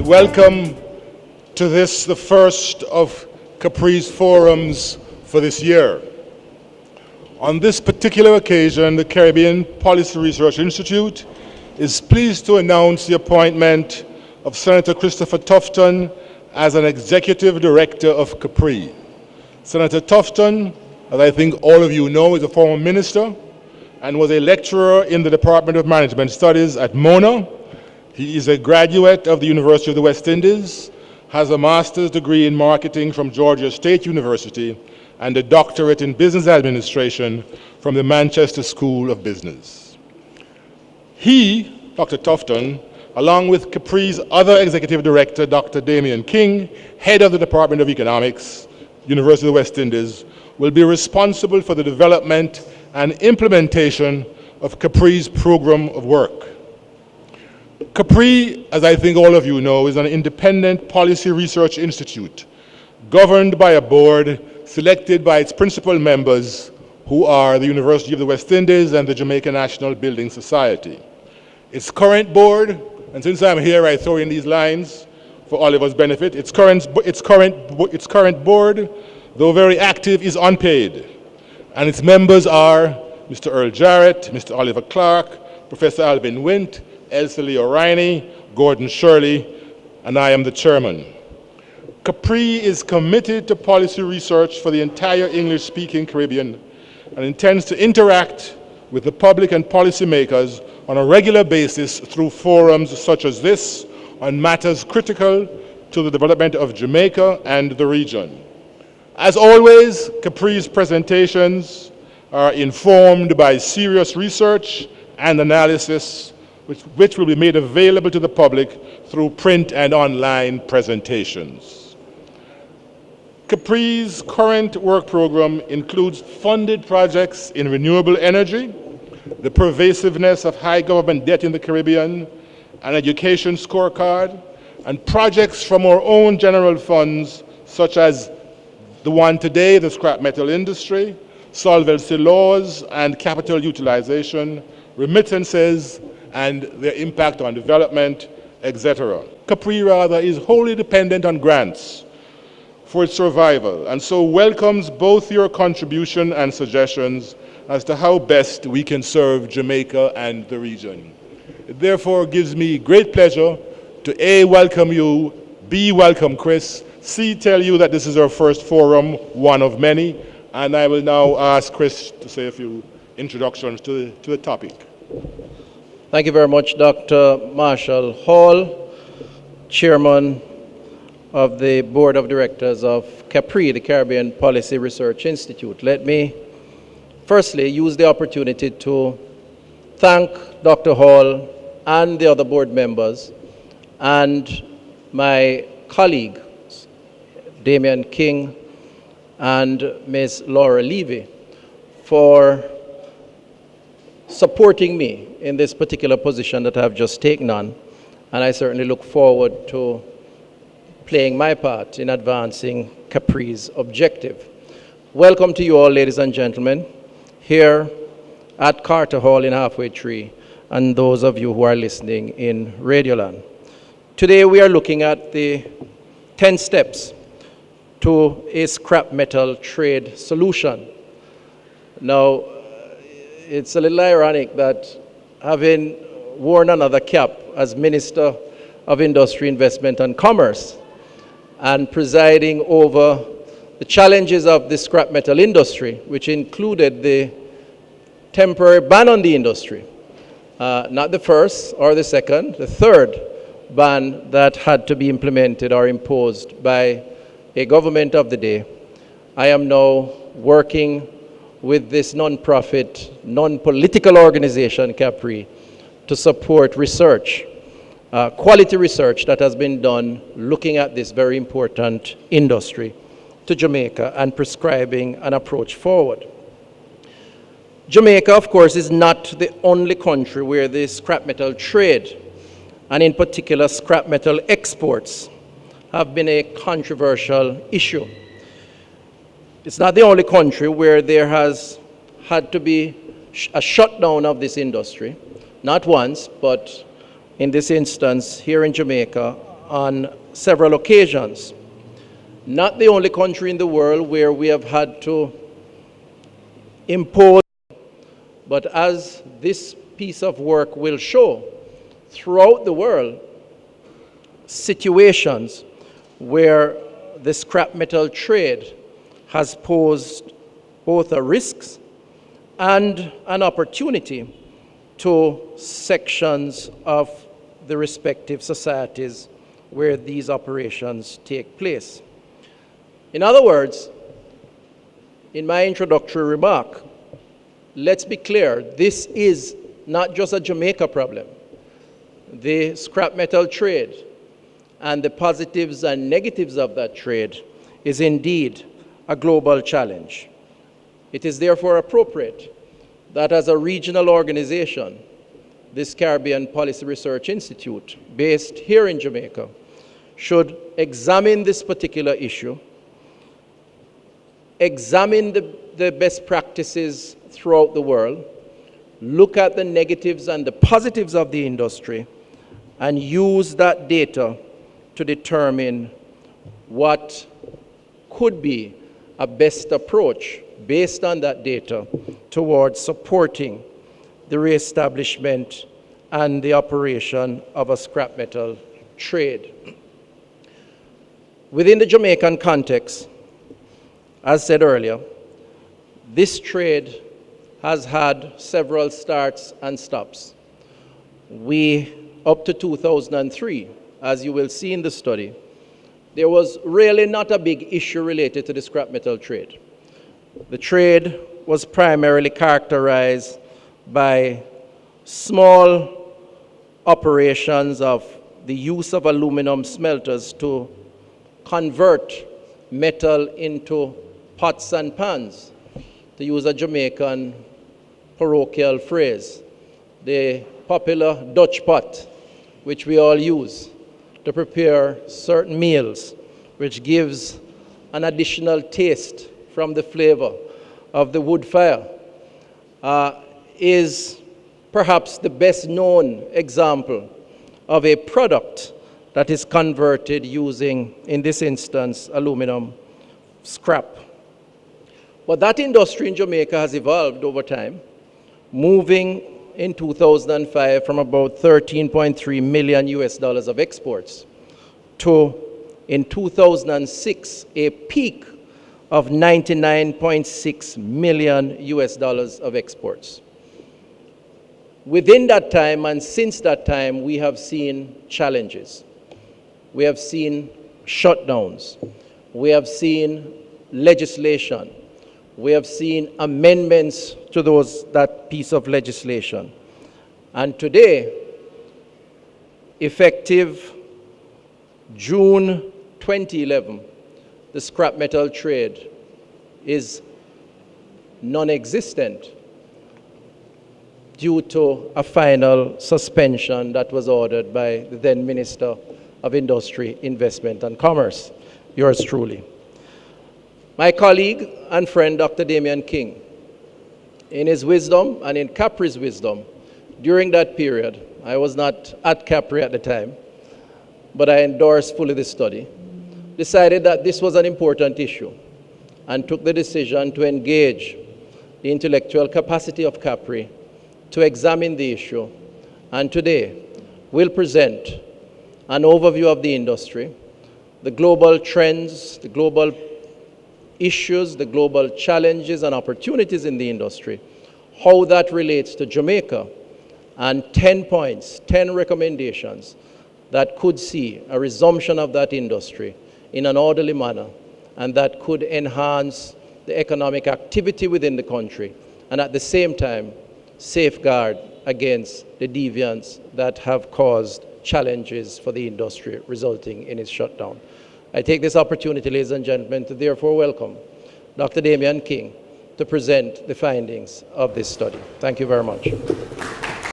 and welcome to this, the first of Capri's forums for this year. On this particular occasion, the Caribbean Policy Research Institute is pleased to announce the appointment of Senator Christopher Tufton as an Executive Director of Capri. Senator Tufton, as I think all of you know, is a former minister and was a lecturer in the Department of Management Studies at Mona. He is a graduate of the University of the West Indies, has a master's degree in marketing from Georgia State University, and a doctorate in business administration from the Manchester School of Business. He, Dr. Tufton, along with Capri's other executive director, Dr. Damian King, head of the Department of Economics, University of the West Indies, will be responsible for the development and implementation of Capri's program of work. Capri, as I think all of you know, is an independent policy research institute governed by a board selected by its principal members, who are the University of the West Indies and the Jamaica National Building Society. Its current board, and since I'm here I throw in these lines for Oliver's benefit, its current board, though very active, is unpaid. And its members are Mr. Earl Jarrett, Mr. Oliver Clark, Professor Alvin Wint, Elsa Lee O'Reilly, Gordon Shirley, and I am the chairman. Capri is committed to policy research for the entire English-speaking Caribbean and intends to interact with the public and policymakers on a regular basis through forums such as this on matters critical to the development of Jamaica and the region. As always, Capri's presentations are informed by serious research and analysis which will be made available to the public through print and online presentations. Capri's current work program includes funded projects in renewable energy, the pervasiveness of high government debt in the Caribbean, an education scorecard, and projects from our own general funds such as the one today, the scrap metal industry, solvency laws and capital utilization, remittances, and their impact on development, etc. Capri, rather, is wholly dependent on grants for its survival, and so welcomes both your contribution and suggestions as to how best we can serve Jamaica and the region. It therefore gives me great pleasure to A, welcome you, B, welcome Chris, C, tell you that this is our first forum, one of many, and I will now ask Chris to say a few introductions to the topic. Thank you very much, Dr. Marshall Hall, Chairman of the Board of Directors of Capri, the Caribbean Policy Research Institute. Let me firstly use the opportunity to thank Dr. Hall and the other board members and my colleague, Damian King and Ms. Laura Levy, for supporting me in this particular position that I've just taken on, and I certainly look forward to playing my part in advancing Capri's objective. Welcome to you all, ladies and gentlemen, here at Carter Hall in Halfway Tree, and those of you who are listening in Radioland. Today we are looking at the 10 steps to a scrap metal trade solution. Now, it's a little ironic that having worn another cap as Minister of Industry, Investment and Commerce and presiding over the challenges of the scrap metal industry, which included the temporary ban on the industry, not the first or the second, the third ban that had to be implemented or imposed by a government of the day. I am now working with this non-profit, non-political organization, Capri, to support research, quality research that has been done looking at this very important industry to Jamaica and prescribing an approach forward. Jamaica, of course, is not the only country where the scrap metal trade, and in particular scrap metal exports, have been a controversial issue. It's not the only country where there has had to be a shutdown of this industry, not once, but in this instance, here in Jamaica, on several occasions. Not the only country in the world where we have had to impose, but as this piece of work will show, throughout the world, situations where the scrap metal trade has posed both a risk and an opportunity to sections of the respective societies where these operations take place. In other words, in my introductory remark, let's be clear, this is not just a Jamaica problem. The scrap metal trade and the positives and negatives of that trade is indeed a global challenge. It is therefore appropriate that as a regional organization, this Caribbean Policy Research Institute, based here in Jamaica, should examine this particular issue, examine the best practices throughout the world, look at the negatives and the positives of the industry, and use that data to determine what could be a best approach based on that data towards supporting the reestablishment and the operation of a scrap metal trade. Within the Jamaican context, as said earlier, this trade has had several starts and stops. Up to 2003, as you will see in the study, there was really not a big issue related to the scrap metal trade. The trade was primarily characterized by small operations of the use of aluminum smelters to convert metal into pots and pans, to use a Jamaican parochial phrase, the popular Dutch pot, which we all use to prepare certain meals, which gives an additional taste from the flavor of the wood fire, is perhaps the best known example of a product that is converted using, in this instance, aluminum scrap. But that industry in Jamaica has evolved over time, moving in 2005 from about $13.3 million of exports to, in 2006, a peak of $99.6 million of exports. Within that time and since that time, we have seen challenges. We have seen shutdowns. We have seen legislation. We have seen amendments to that piece of legislation. And today, effective June 2011, the scrap metal trade is non-existent due to a final suspension that was ordered by the then Minister of Industry, Investment and Commerce, yours truly. My colleague and friend, Dr. Damian King, in his wisdom and in Capri's wisdom, during that period, I was not at Capri at the time, but I endorsed fully the study, decided that this was an important issue and took the decision to engage the intellectual capacity of Capri to examine the issue, and today we'll present an overview of the industry, the global trends, the global issues, the global challenges and opportunities in the industry, how that relates to Jamaica, and 10 points, 10 recommendations that could see a resumption of that industry in an orderly manner, and that could enhance the economic activity within the country, and at the same time, safeguard against the deviants that have caused challenges for the industry resulting in its shutdown. I take this opportunity, ladies and gentlemen, to therefore welcome Dr. Damian King to present the findings of this study. Thank you very much.